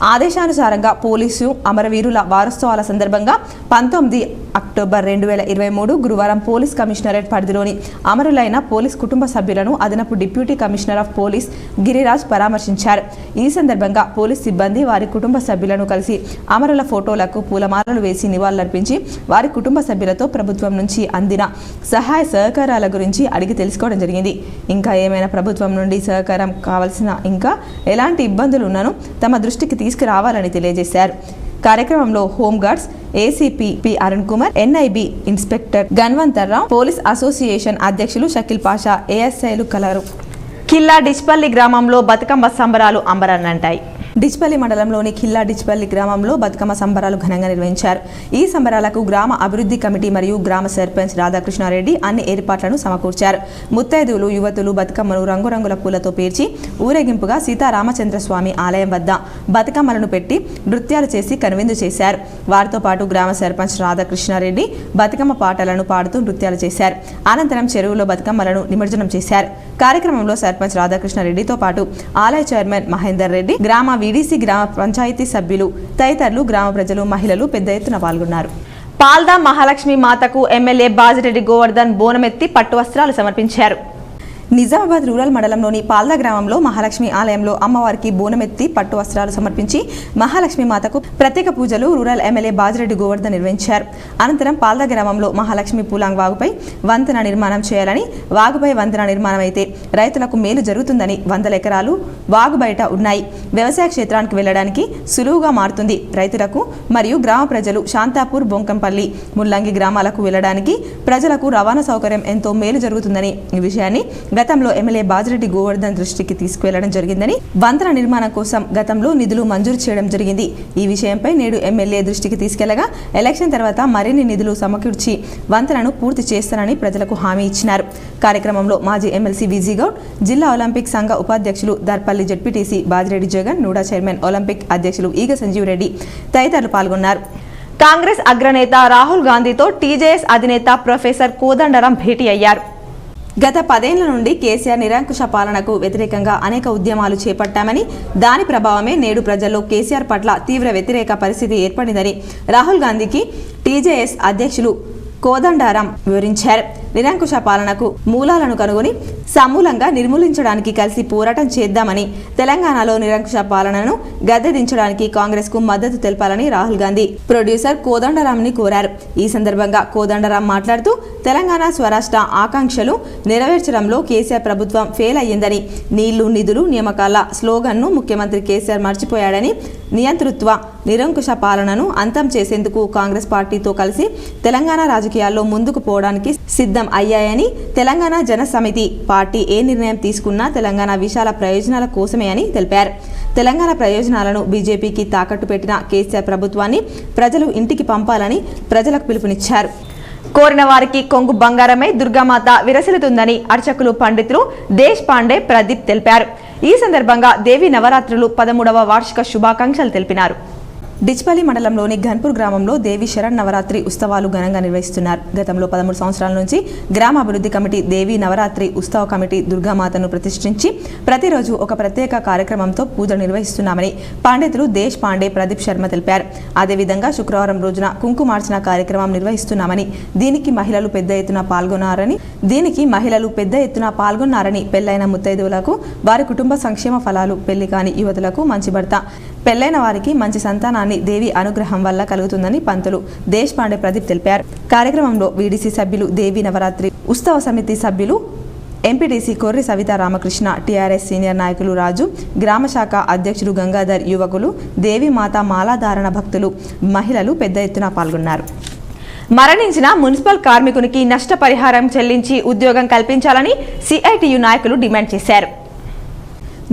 ఆదేశానుసారంగా పోలీసు అమరవీరుల వారోత్సవాల సందర్భంగా 19 అక్టోబర్ 2023 గురువారం పోలీస్ కమిషనరేట్ పరిధిలోని అమరులైన పోలీస్ కుటుంబ సభ్యులను అదనపు deputy commissioner of police Giriraj పరామర్శించారు. ఈ సందర్భంగా పోలీస్ సిబ్బంది వారి కుటుంబ సభ్యులను కలిసి అమరుల ఫోటోలకు పూలమాలలు వేసి నివాళులర్పించి వారి కుటుంబ సభ్యులతో ప్రభుత్వం నుంచి అందిన సహాయ సహకారాల గురించి అడిగి తెలుసుకోవడం జరిగింది. ఇంకా ఏమైనా ప్రభుత్వం నుండి సహకారం కావాల్సిన, ఇంకా ఎలాంటి ఇబ్బందులు ఉన్నానో తమ దృష్టికి తీసుకురావాలని తెలియజేశారు. కార్యక్రమంలో home guards ACP P Arun Kumar, NIB inspector Ganvanthar Rao, police association అధ్యక్షులు షకీల్ పాషా, ఏఎస్ఐలు కలరు. కిల్లా డిచ్పల్లి గ్రామంలో బతుకమ్మ సంబరాలు అంబరాన్నంటాయి. డిచ్పల్లి మండలంలోని కిల్లా డిచ్పల్లి గ్రామంలో బతుకమ్మ సంబరాలు ఘనంగా నిర్వహించారు. ఈ సంబరాలకు గ్రామ అభివృద్ధి కమిటీ మరియు గ్రామ సర్పంచ్ రాధాకృష్ణారెడ్డి అన్ని ఏర్పాట్లను సమకూర్చారు. ముత్తైదువులు, యువతులు బతుకమ్మను రంగురంగుల పూలతో పేర్చి ఊరేగింపుగా సీతారామచంద్ర స్వామి ఆలయం వద్ద బతుకమ్మలను పెట్టి నృత్యాలు చేసి కనువిందు చేశారు. వారితో పాటు గ్రామ సర్పంచ్ రాధాకృష్ణారెడ్డి బతుకమ్మ పాటలను పాడుతూ నృత్యాలు చేశారు. అనంతరం చెరువులో బతుకమ్మలను నిమజ్జనం చేశారు. కార్యక్రమంలో సర్పంచ్ రాధాకృష్ణారెడ్డితో పాటు ఆలయ చైర్మన్ మహేందర్ రెడ్డి, గ్రామ వీడీసీ, గ్రామ పంచాయతీ సభ్యులు తదితరులు, గ్రామ ప్రజలు, మహిళలు పెద్ద ఎత్తున పాల్గొన్నారు. పాల్దా మహాలక్ష్మి మాతకు ఎమ్మెల్యే బాజిరెడ్డి గోవర్ధన్ బోనమెత్తి పట్టు వస్త్రాలు సమర్పించారు. నిజామాబాద్ రూరల్ మండలంలోని పాల్దా గ్రామంలో మహాలక్ష్మి ఆలయంలో అమ్మవారికి బోనమెత్తి పట్టు వస్త్రాలు సమర్పించి మహాలక్ష్మి మాతకు ప్రత్యేక పూజలు రూరల్ ఎమ్మెల్యే బాజిరెడ్డి గోవర్ధన్ నిర్వహించారు. అనంతరం పాల్దా గ్రామంలో మహాలక్ష్మి పూలాంగ్ వాగుపై వంతెన నిర్మాణం చేయాలని, వాగుపై వంతెన నిర్మాణం అయితే రైతులకు మేలు జరుగుతుందని, 100 ఎకరాలు వాగు బయట ఉన్నాయి, వ్యవసాయ క్షేత్రానికి వెళ్లడానికి సులువుగా మారుతుంది, రైతులకు మరియు గ్రామ ప్రజలు శాంతాపూర్, బొంకంపల్లి, ముల్లంగి గ్రామాలకు వెళ్లడానికి ప్రజలకు రవాణా సౌకర్యం ఎంతో మేలు జరుగుతుందని, ఈ విషయాన్ని గతంలో ఎమ్మెల్యే బాజిరెడ్డి గోవర్ధన్ దృష్టికి తీసుకువెళ్లడం జరిగిందని, వంతెన నిర్మాణం కోసం గతంలో నిధులు మంజూరు చేయడం జరిగింది. ఈ విషయంపై నేడు ఎమ్మెల్యే దృష్టికి తీసుకెళ్లగా ఎలక్షన్ తర్వాత మరిన్ని నిధులు సమకూర్చి వంతెనను పూర్తి చేస్తానని ప్రజలకు హామీ ఇచ్చినారు. కార్యక్రమంలో మాజీ ఎమ్మెల్సీ విజీ గౌడ్, జిల్లా ఒలింపిక్ సంఘ ఉపాధ్యక్షులు Darpalli ZPTC Bajireddy Jagan, NUDA chairman olympic అధ్యక్షులు ఈగ సంజీవ్ రెడ్డి తదితరులు పాల్గొన్నారు. కాంగ్రెస్ అగ్రనేత రాహుల్ గాంధీతో టీజేఎస్ అధినేత ప్రొఫెసర్ కోదండరాం భేటీ అయ్యారు. గత 10 ఏళ్ల నుండి కేసీఆర్ నిరంకుశ పాలనకు వ్యతిరేకంగా అనేక ఉద్యమాలు చేపట్టామని, దాని ప్రభావమే నేడు ప్రజల్లో కేసీఆర్ పట్ల తీవ్ర వ్యతిరేక పరిస్థితి ఏర్పడిందని రాహుల్ గాంధీకి టీజేఎస్ అధ్యక్షులు కోదండరాం వివరించారు. నిరంకుశ పాలనకు మూలాలను కనుగొని సమూలంగా నిర్మూలించడానికి కలిసి పోరాటం చేద్దామని, తెలంగాణలో నిరంకుశ పాలనను గద్దెదించడానికి కాంగ్రెస్ కు మద్దతు తెలపాలని రాహుల్ గాంధీ ప్రొడ్యూసర్ కోదండరాంని కోరారు. ఈ సందర్భంగా కోదండరాం మాట్లాడుతూ తెలంగాణ స్వరాష్ట్ర ఆకాంక్షలు నెరవేర్చడంలో కేసీఆర్ ప్రభుత్వం ఫెయిల్ అయ్యిందని, నీళ్లు నిధులు నియామకాల స్లోగన్ను ముఖ్యమంత్రి కేసీఆర్ మర్చిపోయాడని, నియంతృత్వ నిరంకుశ పాలనను అంతం చేసేందుకు కాంగ్రెస్ పార్టీతో కలిసి తెలంగాణ రాజకీయాల్లో ముందుకు పోవడానికి సిద్ధం అయ్యాయని, తెలంగాణ జన సమితి పార్టీ ఏ నిర్ణయం తీసుకున్నా తెలంగాణ విశాల ప్రయోజనాల కోసమే అని తెలిపారు. తెలంగాణ ప్రయోజనాలను బీజేపీకి తాకట్టు పెట్టిన కేసీఆర్ ప్రభుత్వాన్ని ప్రజలు ఇంటికి పంపాలని ప్రజలకు పిలుపునిచ్చారు. కోరిన వారికి కొంగు బంగారమై దుర్గామాత విరసిల్లుతుందని అర్చకులు పండితులు దేశ్ పాండే, ప్రదీప్ తెలిపారు. ఈ సందర్భంగా దేవి నవరాత్రులు 13వ వార్షిక శుభాకాంక్షలు తెలిపినారు. డిచ్పల్లి మండలంలోని ఘన్పూర్ గ్రామంలో దేవి శరణ్ నవరాత్రి ఉత్సవాలు ఘనంగా నిర్వహిస్తున్నారు. గతంలో 13 సంవత్సరాల నుంచి గ్రామాభివృద్ధి కమిటీ దేవి నవరాత్రి ఉత్సవ కమిటీ దుర్గామాతను ప్రతిష్ఠించి ప్రతిరోజు ఒక ప్రత్యేక కార్యక్రమంతో పూజలు నిర్వహిస్తున్నామని పండితులు దేశ్ పాండే, ప్రదీప్ శర్మ తెలిపారు. అదేవిధంగా శుక్రవారం రోజున కుంకుమార్చన కార్యక్రమం నిర్వహిస్తున్నామని, దీనికి మహిళలు పెద్ద ఎత్తున పాల్గొన్నారని పెళ్లైన ముత్తైదువులకు వారి కుటుంబ సంక్షేమ ఫలాలు, పెళ్లి కాని యువతులకు మంచి భర్త, పెళ్లైన వారికి మంచి సంతానాన్ని దేవి అనుగ్రహం వల్ల కలుగుతుందని పంతులు దేశ్ పాండే, ప్రదీప్ తెలిపారు. కార్యక్రమంలో వీడీసీ సభ్యులు, దేవి నవరాత్రి ఉత్సవ సమితి సభ్యులు, MPTC కొర్రి Savitha Ramakrishna, TRS senior నాయకులు రాజు, గ్రామ శాఖ అధ్యక్షుడు గంగాధర్, యువకులు, దేవి మాత మాలాధారణ భక్తులు, మహిళలు పెద్ద ఎత్తున పాల్గొన్నారు. మరణించిన మున్సిపల్ కార్మికునికి నష్టపరిహారం చెల్లించి ఉద్యోగం కల్పించాలని సిఐటియు నాయకులు డిమాండ్ చేశారు.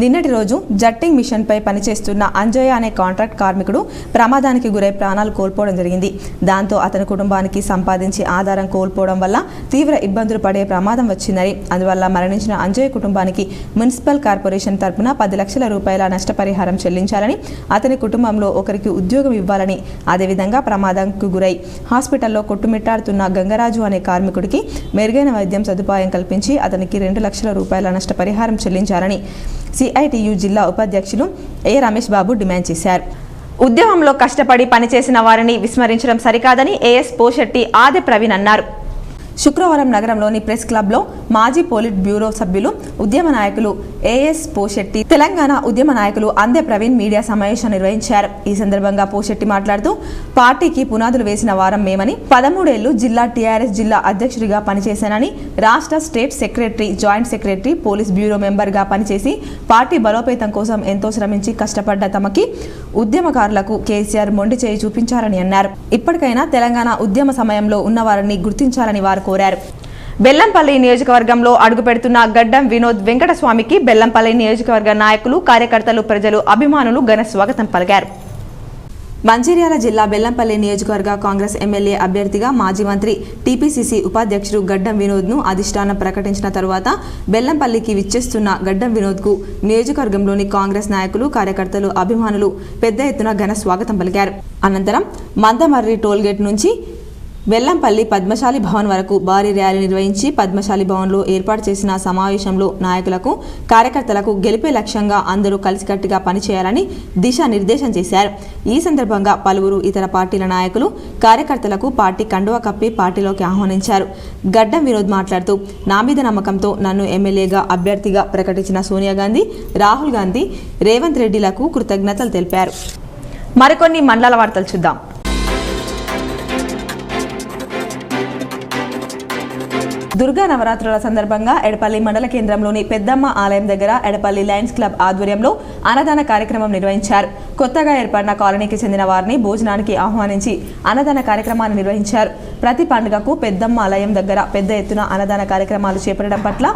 నిన్నటి రోజు జట్టింగ్ మిషన్పై పనిచేస్తున్న అంజయ్య అనే కాంట్రాక్ట్ కార్మికుడు ప్రమాదానికి గురై ప్రాణాలు కోల్పోవడం జరిగింది. దాంతో అతని కుటుంబానికి సంపాదించి ఆధారం కోల్పోవడం వల్ల తీవ్ర ఇబ్బందులు పడే ప్రమాదం వచ్చిందని, అందువల్ల మరణించిన అంజయ్య కుటుంబానికి మున్సిపల్ కార్పొరేషన్ తరపున 10 లక్షల రూపాయల నష్టపరిహారం చెల్లించాలని, అతని కుటుంబంలో ఒకరికి ఉద్యోగం ఇవ్వాలని, అదేవిధంగా ప్రమాదంకు గురై హాస్పిటల్లో కొట్టుమిట్టాడుతున్న గంగరాజు అనే కార్మికుడికి మెరుగైన వైద్యం సదుపాయం కల్పించి అతనికి 2 లక్షల రూపాయల నష్టపరిహారం చెల్లించాలని సిఐటియు జిల్లా ఉపాధ్యక్షులు ఏ రమేష్ బాబు డిమాండ్ చేశారు. ఉద్యమంలో కష్టపడి పనిచేసిన వారిని విస్మరించడం సరికాదని ఏఎస్ పోషెట్టి ఆది ప్రవీణ్ అన్నారు. శుక్రవారం నగరంలోని ప్రెస్ క్లబ్లో మాజీ పోలిట్ బ్యూరో సభ్యులు, ఉద్యమ నాయకులు ఏఎస్ పోషెట్టి, తెలంగాణ ఉద్యమ నాయకులు అందే ప్రవీణ్ మీడియా సమావేశం నిర్వహించారు. ఈ సందర్భంగా పోషెట్టి మాట్లాడుతూ, పార్టీకి పునాదులు వేసిన వారం మేమని, 13 ఏళ్లు జిల్లా టీఆర్ఎస్ జిల్లా అధ్యక్షుడిగా పనిచేశానని, రాష్ట్ర state secretary, joint secretary, police bureau మెంబర్గా పనిచేసి పార్టీ బలోపేతం కోసం ఎంతో శ్రమించి కష్టపడ్డ తమకి ఉద్యమకారులకు కేసీఆర్ మొండి చేయి చూపించారని అన్నారు. ఇప్పటికైనా తెలంగాణ ఉద్యమ సమయంలో ఉన్నవారిని గుర్తించాలని వారు కోరారు. బెల్లంపల్లి నియోజకవర్గంలో అడుగుపెడుతున్న గడ్డం వినోద్ వెంకటస్వామికి బెల్లంపల్లి నియోజకవర్గ నాయకులు, కార్యకర్తలు, ప్రజలు, అభిమానులు ఘన స్వాగతం పలికారు. మంచిర్యాల జిల్లా బెల్లంపల్లి నియోజకవర్గ కాంగ్రెస్ ఎమ్మెల్యే అభ్యర్థిగా మాజీ మంత్రి, టీపీసీసీ ఉపాధ్యక్షుడు గడ్డం వినోద్ను అధిష్టానం ప్రకటించిన తరువాత బెల్లంపల్లికి విచ్చేస్తున్న గడ్డం వినోద్కు నియోజకవర్గంలోని కాంగ్రెస్ నాయకులు, కార్యకర్తలు, అభిమానులు పెద్ద ఎత్తున ఘన స్వాగతం పలికారు. అనంతరం మందమర్రి టోల్గేట్ నుంచి బెల్లంపల్లి పద్మశాలి భవన్ వరకు భారీ ర్యాలీ నిర్వహించి పద్మశాలి భవన్లో ఏర్పాటు చేసిన సమావేశంలో నాయకులకు, కార్యకర్తలకు గెలిపే లక్ష్యంగా అందరూ కలిసికట్టుగా పనిచేయాలని దిశానిర్దేశం చేశారు. ఈ సందర్భంగా పలువురు ఇతర పార్టీల నాయకులు, కార్యకర్తలకు పార్టీ కండువా కప్పి పార్టీలోకి ఆహ్వానించారు. గడ్డం వినోద్ మాట్లాడుతూ, నా మీద నమ్మకంతో నన్ను ఎమ్మెల్యేగా అభ్యర్థిగా ప్రకటించిన సోనియా గాంధీ, రాహుల్ గాంధీ, రేవంత్ రెడ్డిలకు కృతజ్ఞతలు తెలిపారు. మరికొన్ని మండల వార్తలు చూద్దాం. దుర్గా నవరాత్రుల సందర్భంగా ఎడపల్లి మండల కేంద్రంలోని పెద్దమ్మ ఆలయం దగ్గర ఎడపల్లి లయన్స్ క్లబ్ ఆధ్వర్యంలో అన్నదాన కార్యక్రమం నిర్వహించారు. కొత్తగా ఏర్పడిన కాలనీకి చెందిన వారిని భోజనానికి ఆహ్వానించి అన్నదాన కార్యక్రమాన్ని నిర్వహించారు. ప్రతి పండుగకు పెద్దమ్మ ఆలయం దగ్గర పెద్ద ఎత్తున అన్నదాన కార్యక్రమాలు చేపట్టడం పట్ల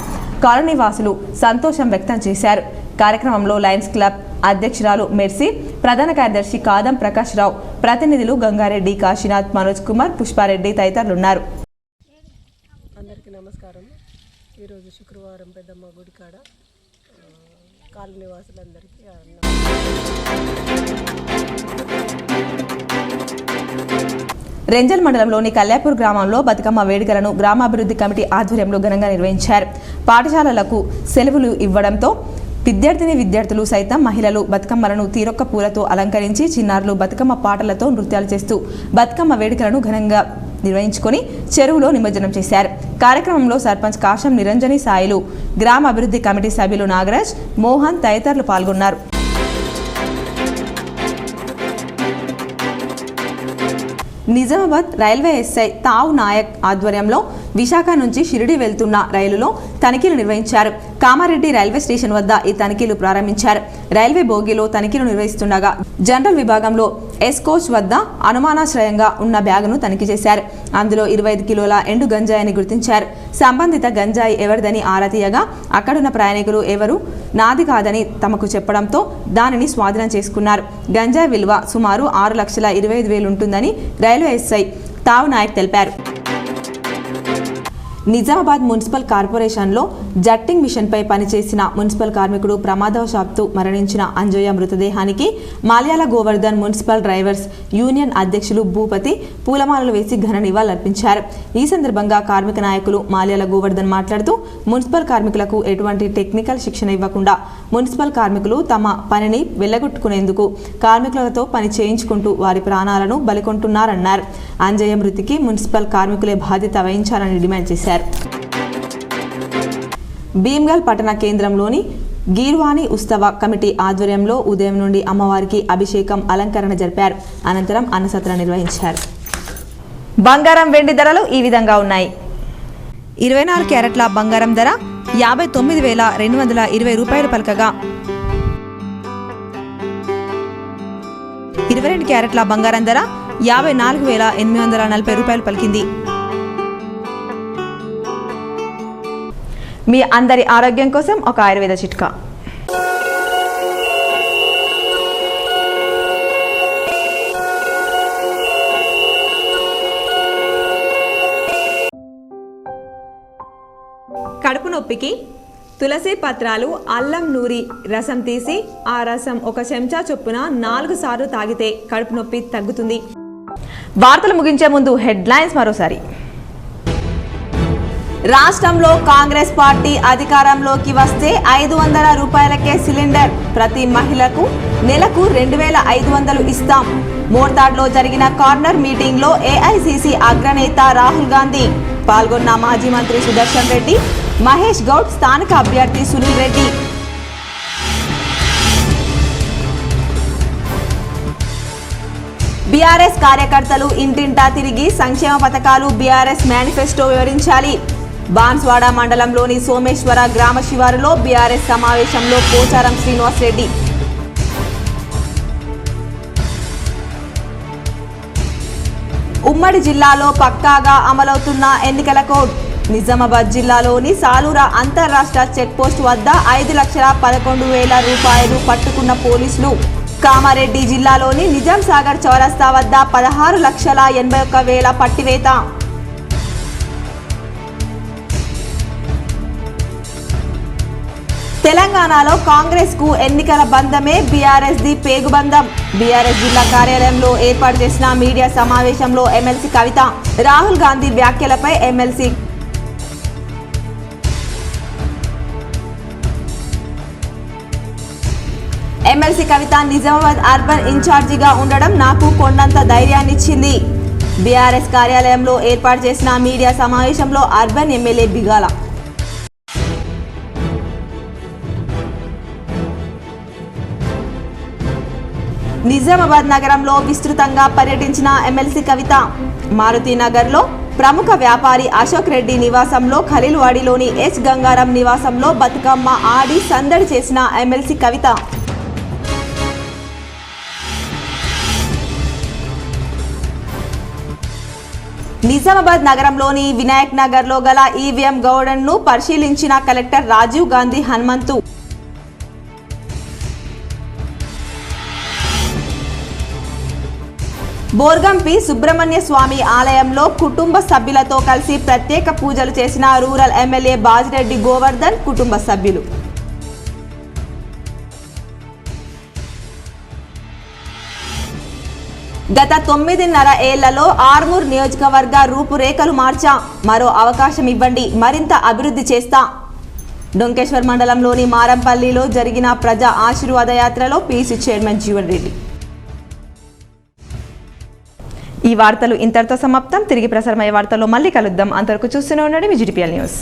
కాలనీ వాసులు సంతోషం వ్యక్తం చేశారు. కార్యక్రమంలో లయన్స్ క్లబ్ అధ్యక్షురాలు మెర్సీ, ప్రధాన కార్యదర్శి కాదం ప్రకాష్ రావు, ప్రతినిధులు గంగారెడ్డి, కాశీనాథ్, మనోజ్ కుమార్, పుష్పారెడ్డి తదితరులున్నారు. అందరికీ నమస్కారం. ఈరోజు శుక్రవారం పెద్దమ్మ గుడి కాడ కాలనీ వాసులందరికీ రెంజల్ మండలంలోని కల్యాపూర్ గ్రామంలో బతుకమ్మ వేడుకలను గ్రామాభివృద్ధి కమిటీ ఆధ్వర్యంలో ఘనంగా నిర్వహించారు. పాఠశాలలకు సెలవులు ఇవ్వడంతో విద్యార్థులు సైతం మహిళలు బతుకమ్మలను తీరొక్క పూలతో అలంకరించి చిన్నారులు బతుకమ్మ పాటలతో నృత్యాలు చేస్తూ బతుకమ్మ వేడుకలను ఘనంగా నిర్వహించుకొని చెరువులో నిమజ్జనం చేశారు. కార్యక్రమంలో సర్పంచ్ కాశం నిరంజని సాయిలు, గ్రామ అభివృద్ధి కమిటీ సభ్యులు నాగరాజ్, మోహన్ తదితరులు పాల్గొన్నారు. నిజామాబాద్ రైల్వే ఎస్ఐ తావు నాయక్ ఆధ్వర్యంలో విశాఖ నుంచి షిరిడి వెళ్తున్న రైలులో తనిఖీలు నిర్వహించారు. కామారెడ్డి రైల్వే స్టేషన్ వద్ద ఈ తనిఖీలు ప్రారంభించారు. రైల్వే బోగీలో తనిఖీలు నిర్వహిస్తుండగా జనరల్ విభాగంలో ఎస్ కోచ్ వద్ద అనుమానాశ్రయంగా ఉన్న బ్యాగును తనిఖీ చేశారు. అందులో 25 కిలోల ఎండు గంజాయిని గుర్తించారు. సంబంధిత గంజాయి ఎవరిదని ఆరా తీయగా అక్కడున్న ప్రయాణికులు ఎవరు నాది కాదని తమకు చెప్పడంతో దానిని స్వాధీనం చేసుకున్నారు. గంజాయి విలువ సుమారు 6,25,000 ఉంటుందని రైల్వే ఎస్ఐ తావు నాయక్ తెలిపారు. నిజామాబాద్ మున్సిపల్ కార్పొరేషన్లో జట్టింగ్ మిషన్పై పనిచేసిన మున్సిపల్ కార్మికుడు ప్రమాదవశాత్తు మరణించిన అంజయ్య మృతదేహానికి Malyala Govardhan municipal drivers union అధ్యక్షులు భూపతి పూలమాలలు వేసి ఘన నివాళులర్పించారు. ఈ సందర్భంగా కార్మిక నాయకులు మాల్యాల గోవర్ధన్ మాట్లాడుతూ మున్సిపల్ కార్మికులకు ఎటువంటి టెక్నికల్ శిక్షణ ఇవ్వకుండా మున్సిపల్ కార్మికులు తమ పనిని వెళ్లగొట్టుకునేందుకు కార్మికులతో పని చేయించుకుంటూ వారి ప్రాణాలను బలికొంటున్నారన్నారు. అంజయ్య మృతికి మున్సిపల్ కార్మికులే బాధ్యత వహించాలని డిమాండ్ చేశారు. భీమ్గల్ పట్టణ కేంద్రంలోని గీర్వాణి ఉత్సవ కమిటీ ఆధ్వర్యంలో ఉదయం నుండి అమ్మవారికి అభిషేకం, అలంకరణ జరిపారు. అనంతరం అన్నసత్రం నిర్వహించారు. బంగారం, వెండి ధరలు ఈ విధంగా ఉన్నాయి. 24 క్యారెట్ల బంగారం ధర 59,220 రూపాయలు పలకగా 22 క్యారెట్ల బంగారం ధర 54,840 రూపాయలు పలికింది. మీ అందరి ఆరోగ్యం కోసం ఒక ఆయుర్వేద చిట్కా. కడుపు నొప్పికి తులసి పత్రాలు, అల్లం నూరి రసం తీసి ఆ రసం 1 చెంచా చొప్పున 4 సార్లు తాగితే కడుపు నొప్పి తగ్గుతుంది. వార్తలు ముగించే ముందు హెడ్లైన్స్ మరోసారి. రాష్ట్రంలో కాంగ్రెస్ పార్టీ అధికారంలోకి వస్తే 500 రూపాయలకే సిలిండర్, ప్రతి మహిళకు నెలకు 2,500 ఇస్తాం. మోర్తాడ్లో జరిగిన కార్నర్ మీటింగ్లో ఏఐసిసి అగ్రనేత రాహుల్ గాంధీ పాల్గొన్న మాజీ మంత్రి సుదర్శన్ రెడ్డి, మహేష్ గౌడ్, స్థానిక అభ్యర్థి సునీల్ రెడ్డి. బీఆర్ఎస్ కార్యకర్తలు ఇంటింటా తిరిగి సంక్షేమ పథకాలు, బీఆర్ఎస్ మేనిఫెస్టో వివరించాలి. బాన్స్వాడ మండలంలోని సోమేశ్వర గ్రామ శివారులో బీఆర్ఎస్ సమావేశంలో పోచారం శ్రీనివాస్ రెడ్డి. ఉమ్మడి జిల్లాలో పక్కాగా అమలవుతున్న ఎన్నికల కోడ్. నిజామాబాద్ జిల్లాలోని సాలూరా అంతర్రాష్ట్ర చెక్పోస్ట్ వద్ద 5,11,000 రూపాయలు పట్టుకున్న పోలీసులు. కామారెడ్డి జిల్లాలోని నిజాం సాగర్ చౌరస్తా వద్ద 16,81,000 పట్టివేత. తెలంగాణలో కాంగ్రెస్ కు ఎన్నికల బంధమే బీఆర్ఎస్ ది పేగుబంధం. బీఆర్ఎస్ జిల్లా కార్యాలయంలో ఏర్పాటు చేసిన మీడియా సమావేశంలో ఎమ్మెల్సీ కవిత. రాహుల్ గాంధీ వ్యాఖ్యలపై ఎమ్మెల్సీ కవిత, నిజామాబాద్ అర్బన్ ఇన్ఛార్జిగా ఉండడం నాకు కొండంత ధైర్యాన్నిచ్చింది. బీఆర్ఎస్ కార్యాలయంలో ఏర్పాటు చేసిన మీడియా సమావేశంలో అర్బన్ ఎమ్మెల్యే బిగాల. నిజామాబాద్ నగరంలో విస్తృతంగా పర్యటించిన ఎమ్మెల్సీ కవిత. మారుతి నగర్లో ప్రముఖ వ్యాపారి అశోక్ రెడ్డి నివాసంలో, ఖలీల్వాడిలోని హెచ్ గంగారం నివాసంలో బతుకమ్మ ఆడి సందడి చేసిన ఎమ్మెల్సీ కవిత. నిజామాబాద్ నగరంలోని వినాయక్ నగర్లో గల ఈవీఎం గౌడన్ను పరిశీలించిన కలెక్టర్ రాజీవ్ గాంధీ హనుమంతు. బోర్గంపి సుబ్రహ్మణ్య స్వామి ఆలయంలో కుటుంబ సభ్యులతో కలిసి ప్రత్యేక పూజలు చేసిన రూరల్ ఎమ్మెల్యే బాజిరెడ్డి గోవర్ధన్ కుటుంబ సభ్యులు. గత 9.5 ఏళ్లలో ఆర్మూర్ నియోజకవర్గ రూపురేఖలు మార్చా. మరో అవకాశం ఇవ్వండి, మరింత అభివృద్ధి చేస్తా. డొంకేశ్వర్ మండలంలోని మారంపల్లిలో జరిగిన ప్రజా ఆశీర్వాద యాత్రలో పీసీ చైర్మన్ జీవన్ రెడ్డి. ఈ వార్తలు ఇంతటితో సమాప్తం. తిరిగి ప్రసారమయ్యే వార్తల్లో మళ్ళీ కలుద్దాం. అంతవరకు చూస్తూనే ఉండండి మీ GTPL న్యూస్.